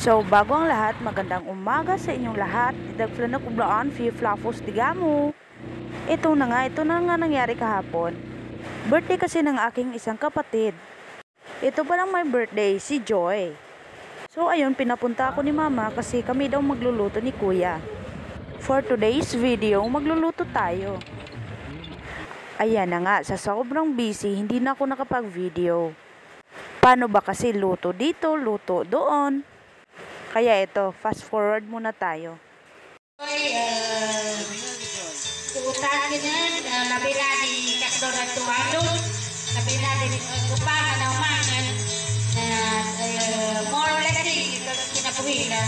So, bago ang lahat, magandang umaga sa inyong lahat. Didagfla na kublaan, flafos digamo. Ito na nga nangyari kahapon. Birthday kasi ng aking isang kapatid. Ito palang my birthday, si Joy. So, ayun, pinapunta ako ni mama kasi kami daw magluluto ni kuya. For today's video, magluluto tayo. Ayan na nga, sa sobrang busy, hindi na ako nakapag-video. Paano ba kasi luto dito, luto doon? Kaya ito, fast forward muna tayo. Tuutakin na, nabila di kakdor at tuwado, nabila di kupangan na umangan, more blessing, ito kinabuhila.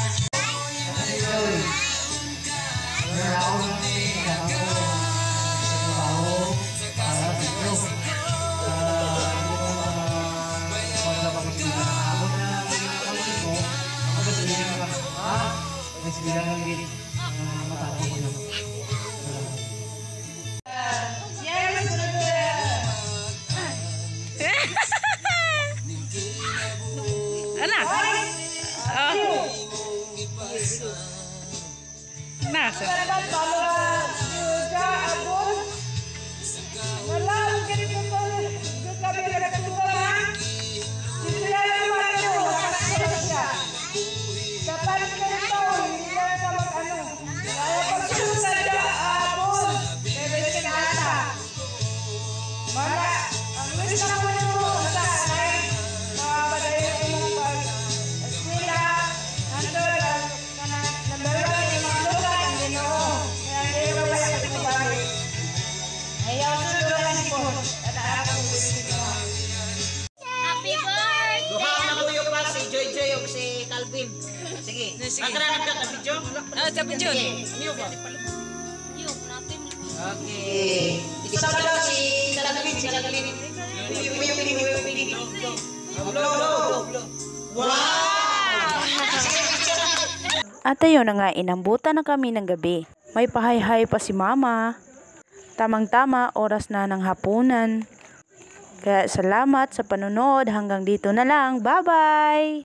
Anak. Nasa. Calvin. Sige. Magkaranan ka ka video? Sa video. Niyo ba? Yung natin. Okay. Isa pa daw si Calvin. Wow! At ayun na nga, inambutan na kami ng gabi. May pahay-hay pa si mama. Tamang-tama, oras na ng hapunan. Kaya salamat sa panonood. Hanggang dito na lang. Bye-bye!